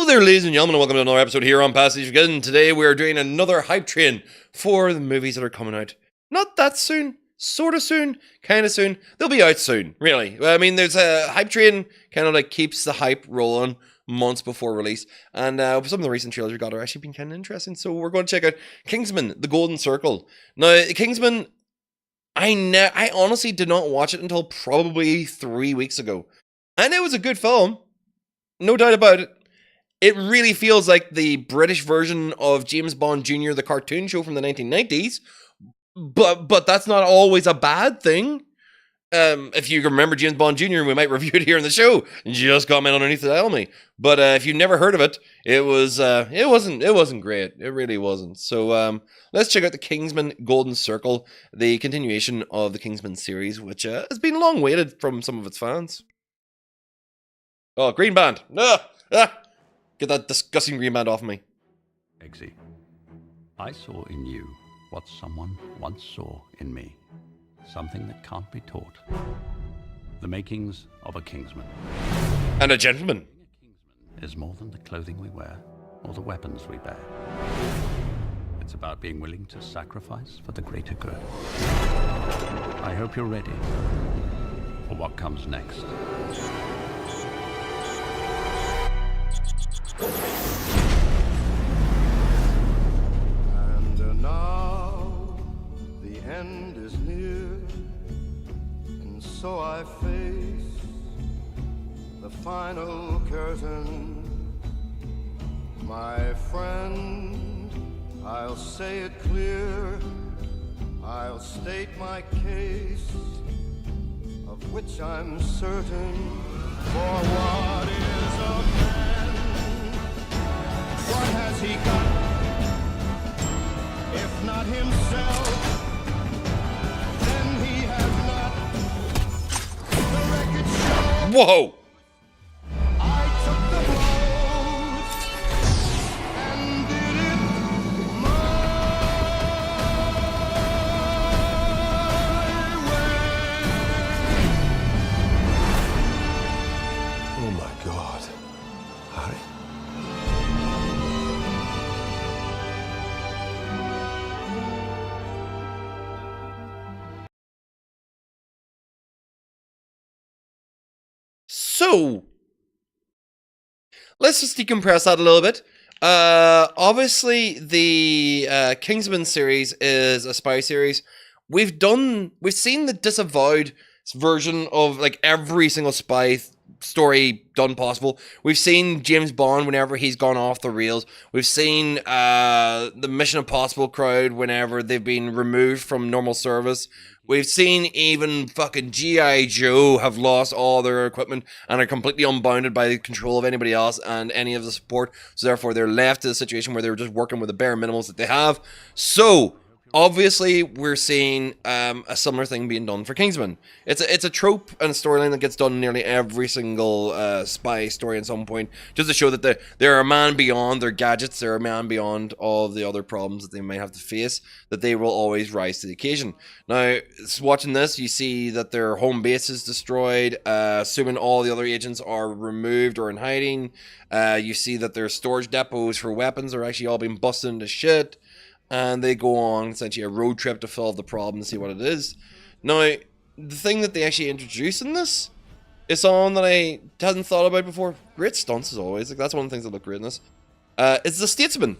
there, ladies and gentlemen, and welcome to another episode here on PasticheofSkin. Today we are doing another hype train for the movies that are coming out. Not that soon, sort of soon, kind of soon. They'll be out soon, really. I mean, there's a hype train kind of like keeps the hype rolling months before release. And some of the recent trailers we got are actually been kind of interesting. So we're going to check out Kingsman, The Golden Circle. Now, Kingsman, I honestly did not watch it until probably 3 weeks ago. And it was a good film. No doubt about it. It really feels like the British version of James Bond Jr., the cartoon show from the 1990s. But that's not always a bad thing. If you remember James Bond Jr., we might review it here in the show. Just comment underneath to tell me. But if you've never heard of it, it wasn't great. It really wasn't. So let's check out the Kingsman Golden Circle, the continuation of the Kingsman series, which has been long awaited from some of its fans. Oh, green band. Get that disgusting green band off me. Eggsy, I saw in you what someone once saw in me. Something that can't be taught. The makings of a Kingsman. And a gentleman. Being a Kingsman is more than the clothing we wear or the weapons we bear. It's about being willing to sacrifice for the greater good. I hope you're ready for what comes next. And now the end is near, and so I face the final curtain. My friend, I'll say it clear, I'll state my case, of which I'm certain. For what is a man? What has he got, if not himself? Then he has not. The record shows Whoa! I took the blows and did it my way. Oh my God, Harry. So, let's just decompress that a little bit. Obviously, the Kingsman series is a spy series. We've seen the disavowed version of like every single spy story done possible. We've seen James Bond whenever he's gone off the rails. We've seen the Mission Impossible crowd whenever they've been removed from normal service. We've seen even fucking G.I. Joe have lost all their equipment and are completely unbounded by the control of anybody else and any of the support. So therefore, they're left to a situation where they're just working with the bare minimums that they have. So obviously, we're seeing a similar thing being done for Kingsman. It's a trope and a storyline that gets done in nearly every single spy story at some point, just to show that they're a man beyond their gadgets, they're a man beyond all the other problems that they might have to face, that they will always rise to the occasion. Now, watching this, you see that their home base is destroyed, assuming all the other agents are removed or in hiding. You see that their storage depots for weapons are actually all being busted into shit. And they go on essentially a road trip to solve the problem and see what it is. Now, the thing that they actually introduce in this is something that I hadn't thought about before. Great stunts as always. Like, that's one of the things that look great in this. It's the Statesman.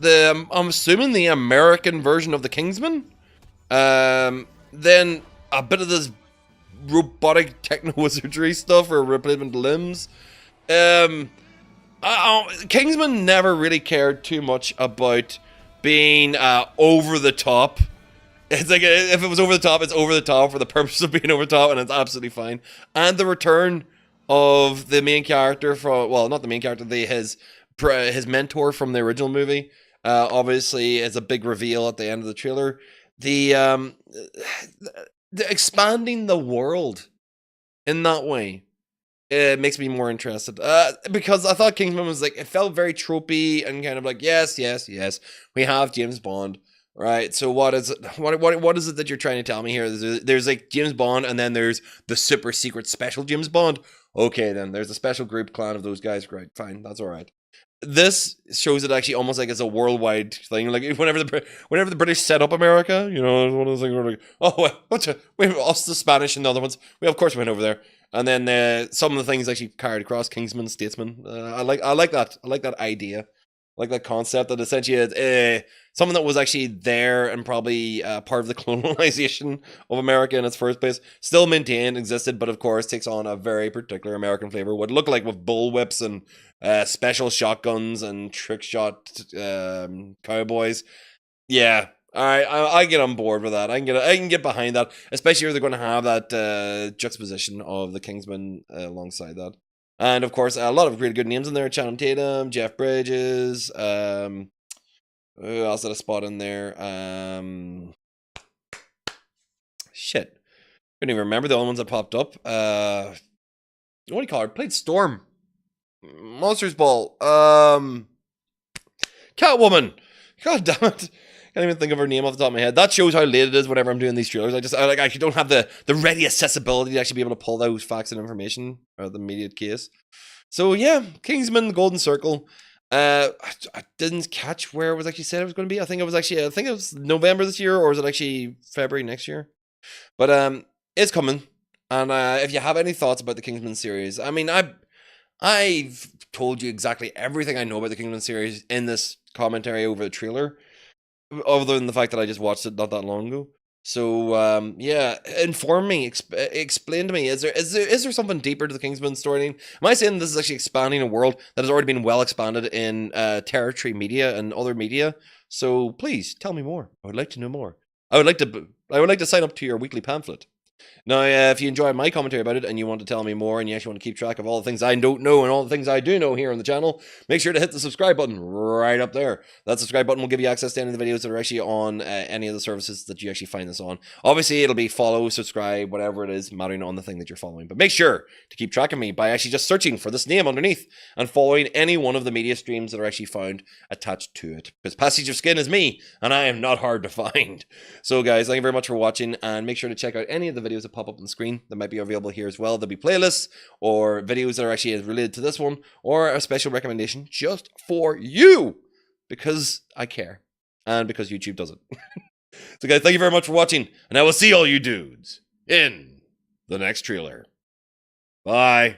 I'm assuming the American version of the Kingsman. Then a bit of this robotic techno-wizardry stuff or replacement limbs. Kingsman never really cared too much about being over the top. It's like, if it was over the top, it's over the top for the purpose of being over the top, and it's absolutely fine. And the return of the main character from, well, not the main character, his mentor from the original movie, obviously is a big reveal at the end of the trailer. The expanding the world in that way, it makes me more interested, because I thought Kingsman was like, it felt very tropey and kind of like, yes, we have James Bond, right? So what is it? What is it that you're trying to tell me here? There's like James Bond, and then there's the super secret special James Bond. Okay, then there's a special group clan of those guys. Great, fine, that's all right. This shows it actually almost like it's a worldwide thing. Like whenever the British set up America, you know, it's one of those things where like, oh, we have us, the Spanish, and the other ones. We of course went over there, and then some of the things actually carried across. Kingsman, Statesman. I like that. I like that idea. I like that concept that essentially it's something that was actually there and probably part of the colonization of America in its first place, still maintained, existed, but of course takes on a very particular American flavor. What it looked like with bullwhips and special shotguns and trick shot cowboys. Yeah, all right, I get on board with that. I can get behind that, especially if they're going to have that juxtaposition of the Kingsman alongside that. And of course, a lot of really good names in there: Channing Tatum, Jeff Bridges. Who else did I spot in there? Shit, I don't even remember the only ones that popped up. What do you call it? Played Storm, Monsters Ball, Catwoman. God damn it. Can't even think of her name off the top of my head. That shows how late it is whenever I'm doing these trailers. I actually don't have the ready accessibility to actually be able to pull those facts and information out of the immediate case. So yeah, Kingsman, the Golden Circle. I didn't catch where it was actually said it was going to be. I think it was November this year, or is it actually February next year? But it's coming. And if you have any thoughts about the Kingsman series, I mean, I've told you exactly everything I know about the Kingsman series in this commentary over the trailer, other than the fact that I just watched it not that long ago. So yeah, inform me, explain to me, is there something deeper to the Kingsman story? Am I saying this is actually expanding a world that has already been well expanded in territory media and other media? So please tell me more. I would like to know more. I would like to sign up to your weekly pamphlet. Now, if you enjoyed my commentary about it and you want to tell me more and you actually want to keep track of all the things I don't know and all the things I do know here on the channel, make sure to hit the subscribe button right up there. That subscribe button will give you access to any of the videos that are actually on any of the services that you actually find this on. Obviously, it'll be follow, subscribe, whatever it is, mattering on the thing that you're following. But make sure to keep track of me by actually just searching for this name underneath and following any one of the media streams that are actually found attached to it. Because Passage of Skin is me, and I am not hard to find. So guys, thank you very much for watching, and make sure to check out any of the videos that pop up on the screen that might be available here as well. There'll be playlists or videos that are actually related to this one, or a special recommendation just for you, because I care and because YouTube does it. So guys, thank you very much for watching, and I will see all you dudes in the next trailer. Bye.